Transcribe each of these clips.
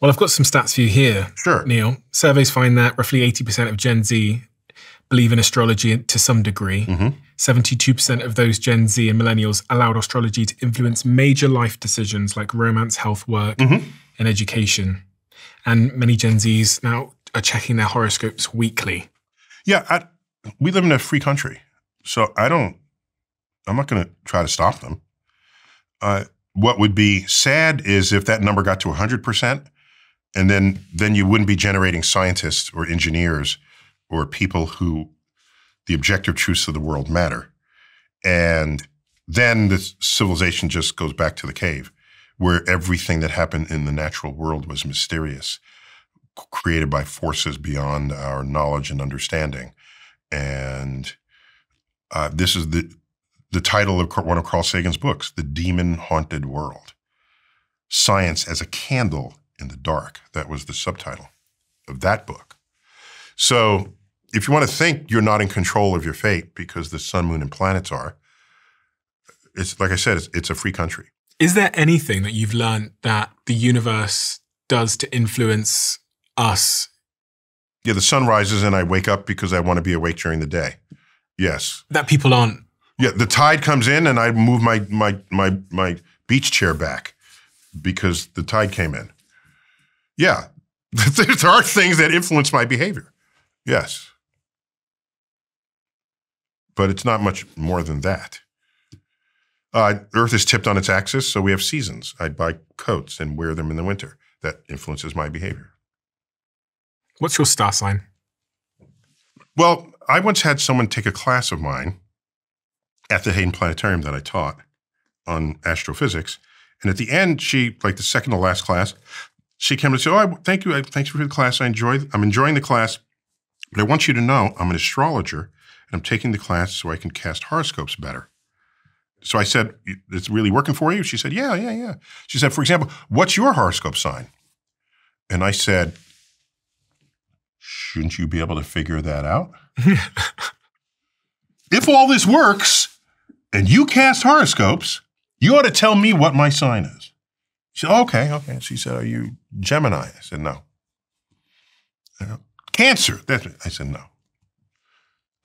Well, I've got some stats for you here, Sure. Neil. Surveys find that roughly 80% of Gen Z believe in astrology to some degree. 72% of those Gen Z and millennials allowed astrology to influence major life decisions like romance, health, work, and education. And many Gen Zs now are checking their horoscopes weekly. Yeah, we live in a free country, so I'm not going to try to stop them. What would be sad is if that number got to 100%, and then you wouldn't be generating scientists or engineers or people who the objective truths of the world matter. And then the civilization just goes back to the cave, where everything that happened in the natural world was mysterious, created by forces beyond our knowledge and understanding. And this is the title of one of Carl Sagan's books, The Demon-Haunted World. Science as a Candle in the Dark. That was the subtitle of that book. So if you want to think you're not in control of your fate because the sun, moon, and planets are, it's like I said, it's a free country. Is there anything that you've learned that the universe does to influence us? Yeah, the sun rises and I wake up because I want to be awake during the day. Yes. That people aren't. Yeah, the tide comes in and I move my beach chair back because the tide came in. Yeah, there are things that influence my behavior. Yes. But it's not much more than that. Earth is tipped on its axis, so we have seasons. I buy coats and wear them in the winter. That influences my behavior. What's your star sign? Well, I once had someone take a class of mine at the Hayden Planetarium that I taught on astrophysics. And at the end, she, like the second to last class, she came and said, "Oh, thank you. Thanks for the class. I'm enjoying the class, but I want you to know I'm an astrologer and I'm taking the class so I can cast horoscopes better." So I said, "It's really working for you?" She said, yeah. She said, "For example, what's your horoscope sign?" And I said, "Shouldn't you be able to figure that out?" If all this works and you cast horoscopes, you ought to tell me what my sign is. She said, okay. She said, "Are you Gemini?" I said, "No." "Cancer." I said, "No."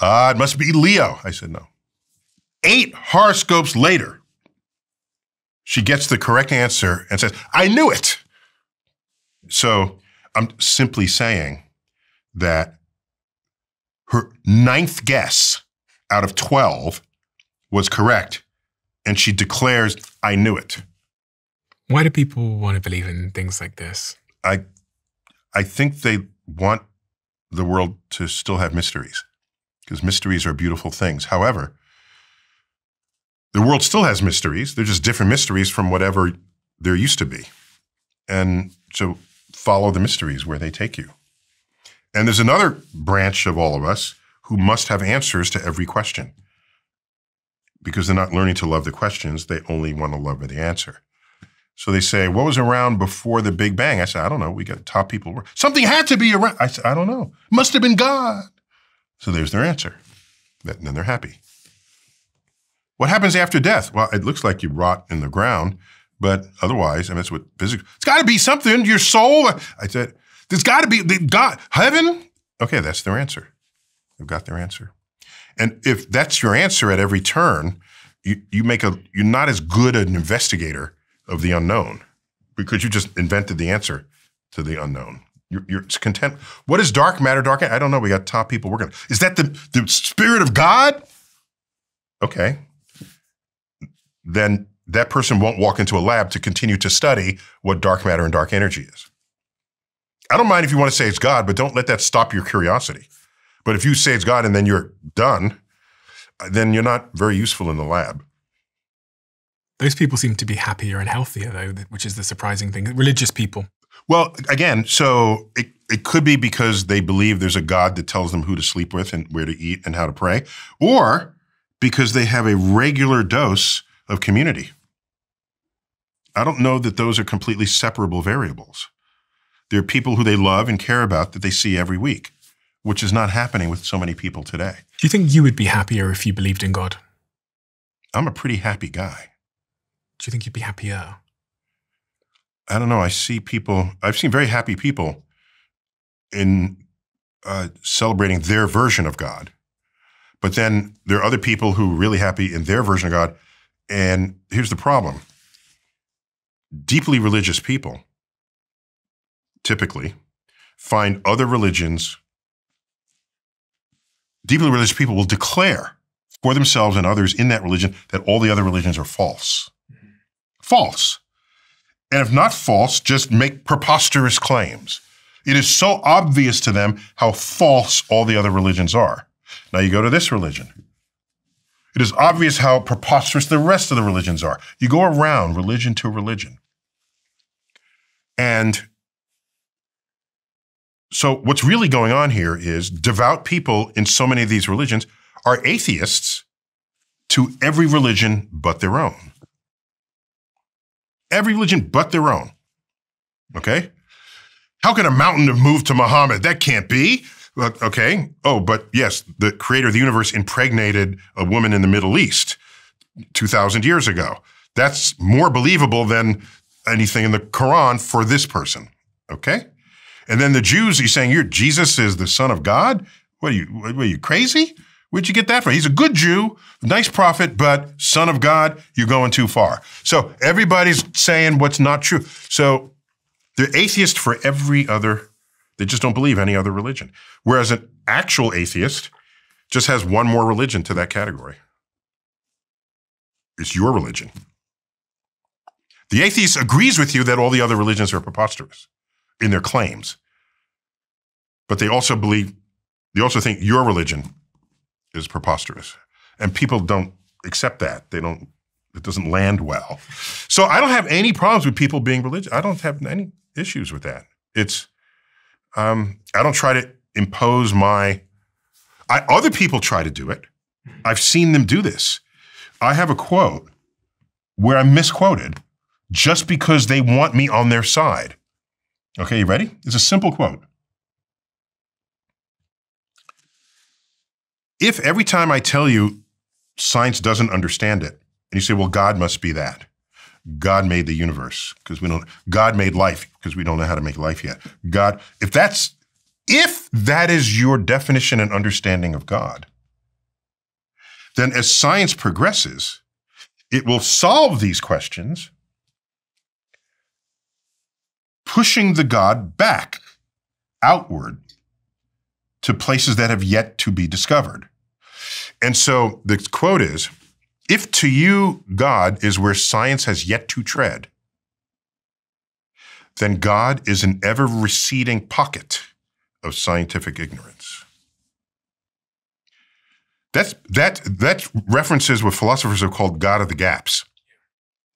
"It must be Leo." I said, "No." 8 horoscopes later, she gets the correct answer and says, "I knew it." So I'm simply saying that her 9th guess out of 12 was correct, and she declares, "I knew it." Why do people want to believe in things like this? I think they want the world to still have mysteries, because mysteries are beautiful things. However, the world still has mysteries. They're just different mysteries from whatever there used to be. And so follow the mysteries where they take you. And there's another branch of all of us who must have answers to every question, because they're not learning to love the questions. They only want to love the answer. So they say, "What was around before the Big Bang?" I said, "I don't know. We got top people. Something had to be around." I said, "I don't know. Must have been God." So there's their answer. Then they're happy. What happens after death? Well, it looks like you rot in the ground, but otherwise, that's what physics. It's got to be something. Your soul. I said, "There's got to be God, heaven." Okay, that's their answer. They've got their answer. And if that's your answer at every turn, you're not as good an investigator of the unknown, because you just invented the answer to the unknown. You're content. What is dark matter? I don't know. We got top people working. Is that the spirit of God? Okay. Then that person won't walk into a lab to continue to study what dark matter and dark energy is. I don't mind if you want to say it's God, but don't let that stop your curiosity. But if you say it's God and then you're done, then you're not very useful in the lab. Those people seem to be happier and healthier, though, which is the surprising thing. Religious people. Well, again, so it could be because they believe there's a God that tells them who to sleep with and where to eat and how to pray, or because they have a regular dose of community. I don't know that those are completely separable variables. There are people who they love and care about that they see every week, which is not happening with so many people today. Do you think you would be happier if you believed in God? I'm a pretty happy guy. Do you think you'd be happier? I don't know, I've seen very happy people in celebrating their version of God. But then there are other people who are really happy in their version of God. And here's the problem. Deeply religious people typically find other religions. Deeply religious people will declare for themselves and others in that religion that all the other religions are false. False. And if not false, just make preposterous claims. It is so obvious to them how false all the other religions are. Now you go to this religion. It is obvious how preposterous the rest of the religions are. You go around religion to religion. And so what's really going on here is devout people in so many of these religions are atheists to every religion but their own. Every religion but their own. Okay? How can a mountain have moved to Muhammad? That can't be. Okay. Oh, but yes, the creator of the universe impregnated a woman in the Middle East 2,000 years ago. That's more believable than anything in the Quran for this person. Okay? And then the Jews, he's saying, Jesus is the son of God? What are you crazy? Where'd you get that from? He's a good Jew, nice prophet, but son of God, you're going too far. So everybody's saying what's not true. So they're atheists for every other, they just don't believe any other religion. Whereas an actual atheist just has one more religion to that category. It's your religion. The atheist agrees with you that all the other religions are preposterous in their claims. But they also think your religion is preposterous. And people don't accept that. It doesn't land well. So I don't have any problems with people being religious. I don't have any issues with that. I don't try to impose other people try to do it. I've seen them do this. I have a quote where I'm misquoted just because they want me on their side. Okay, you ready? It's a simple quote. If every time I tell you science doesn't understand it, and you say, well, God must be that. God made the universe because God made life because we don't know how to make life yet. If that is your definition and understanding of God, then as science progresses, it will solve these questions, pushing the God back outward to places that have yet to be discovered. And so the quote is, if to you God is where science has yet to tread, then God is an ever-receding pocket of scientific ignorance. That references what philosophers have called God of the gaps.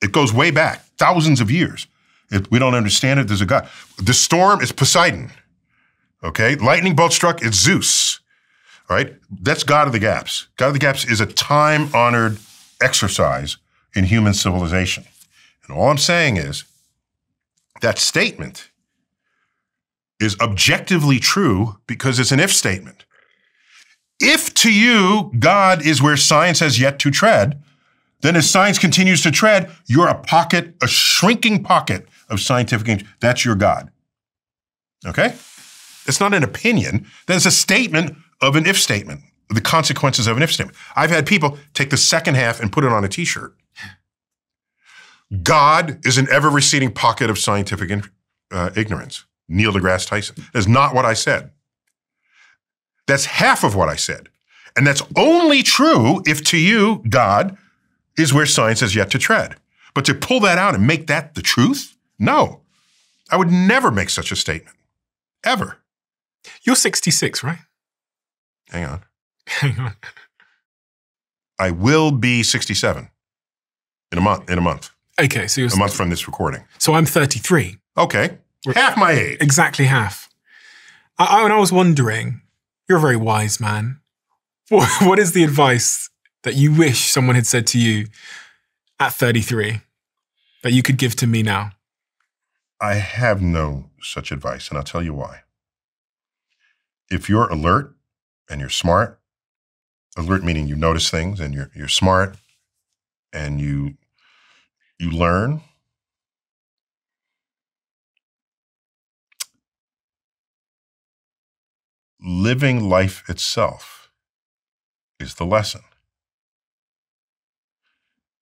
It goes way back, thousands of years. If we don't understand it, there's a God. The storm is Poseidon. Okay? Lightning bolt struck, it's Zeus. All right? That's God of the gaps. God of the gaps is a time-honored exercise in human civilization. And all I'm saying is that statement is objectively true because it's an if statement. If to you God is where science has yet to tread, then as science continues to tread, you're a shrinking pocket of scientific, that's your God. Okay? It's not an opinion. That's a statement of an if statement, the consequences of an if statement. I've had people take the second half and put it on a t-shirt. God is an ever-receding pocket of scientific ignorance. Neil deGrasse Tyson. That's not what I said. That's half of what I said. And that's only true if to you, God is where science has yet to tread. But to pull that out and make that the truth? No. I would never make such a statement. Ever. You're 66, right? Hang on. Hang on. I will be 67 in a month. Okay, so you're a month from this recording. So I'm 33. Okay. Half my age. Exactly half. I was wondering, you're a very wise man. What is the advice that you wish someone had said to you at 33 that you could give to me now? I have no such advice, and I'll tell you why. If you're alert and you're smart, alert meaning you notice things and you're smart and you learn, living life itself is the lesson.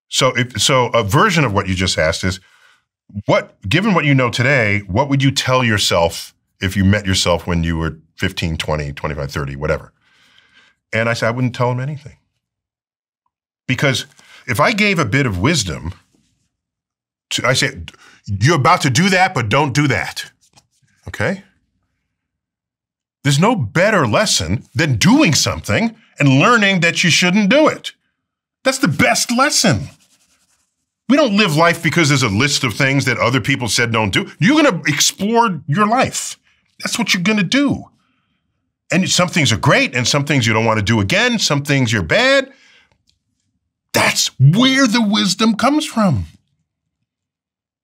So a version of what you just asked is, given what you know today, what would you tell yourself if you met yourself when you were 15, 20, 25, 30, whatever? And I said, I wouldn't tell him anything. Because if I gave a bit of wisdom, I said, you're about to do that, but don't do that. Okay? There's no better lesson than doing something and learning that you shouldn't do it. That's the best lesson. We don't live life because there's a list of things that other people said don't do. You're going to explore your life. That's what you're going to do. And some things are great and some things you don't want to do again. Some things you're bad. That's where the wisdom comes from.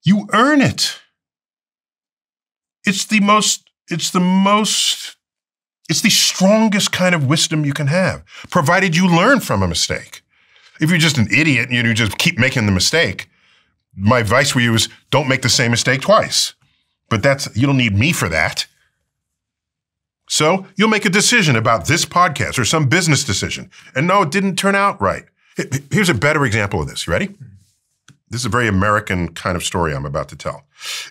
You earn it. It's the strongest kind of wisdom you can have, provided you learn from a mistake. If you're just an idiot and you just keep making the mistake, my advice for you is don't make the same mistake twice. But you don't need me for that. So you'll make a decision about this podcast or some business decision. And no, it didn't turn out right. Here's a better example of this. You ready? This is a very American kind of story I'm about to tell.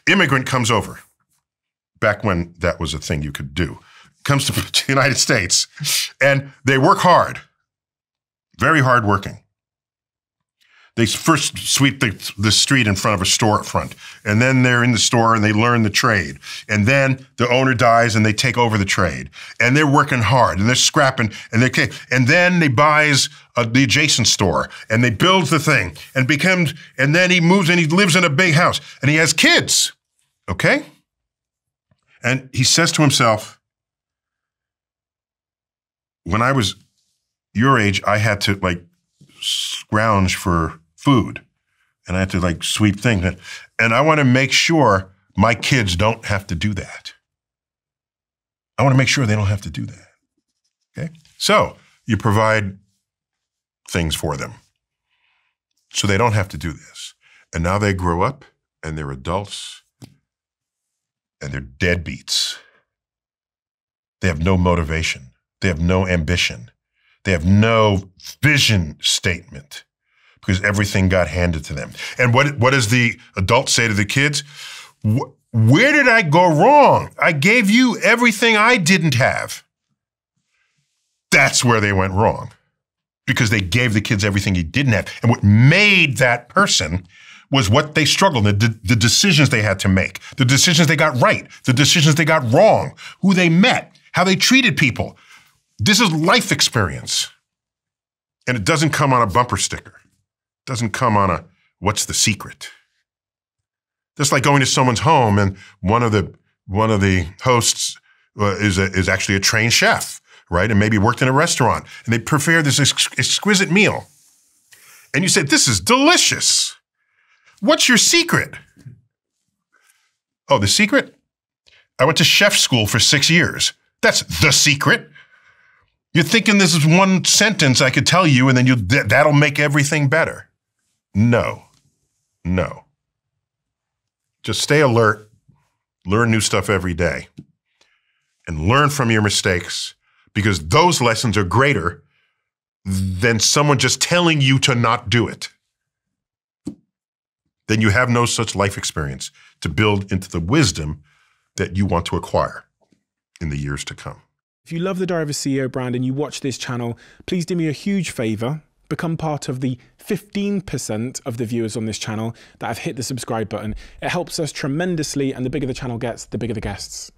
Immigrant comes over, back when that was a thing you could do, comes to the United States, and they work hard, very hard working. They first sweep the street in front of a storefront, and then they're in the store and they learn the trade. And then the owner dies and they take over the trade. And they're working hard and they're scrapping and then they buys the adjacent store and they build the thing and then he moves and he lives in a big house and he has kids. Okay? And he says to himself, when I was your age, I had to scrounge for food and I had to sweep things. And I want to make sure my kids don't have to do that. I want to make sure they don't have to do that. Okay? So you provide things for them so they don't have to do this. And now they grow up and they're adults and they're deadbeats. They have no motivation. They have no ambition. They have no vision statement because everything got handed to them. And what does the adult say to the kids? Where did I go wrong? I gave you everything I didn't have. That's where they went wrong because they gave the kids everything he didn't have. And what made that person was what they struggled, the decisions they had to make, the decisions they got right, the decisions they got wrong, who they met, how they treated people. This is life experience. And it doesn't come on a bumper sticker. It doesn't come on what's the secret? Just like going to someone's home and one of the hosts is actually a trained chef, right? And maybe worked in a restaurant and they prepare this exquisite meal. And you say, this is delicious. What's your secret? Oh, the secret? I went to chef school for 6 years. That's the secret. You're thinking this is one sentence I could tell you and then that'll make everything better. No. Just stay alert, learn new stuff every day, and learn from your mistakes because those lessons are greater than someone just telling you to not do it. Then you have no such life experience to build into the wisdom that you want to acquire in the years to come. If you love the Diary of a CEO brand and you watch this channel, please do me a huge favor. Become part of the 15% of the viewers on this channel that have hit the subscribe button. It helps us tremendously, and the bigger the channel gets, the bigger the guests.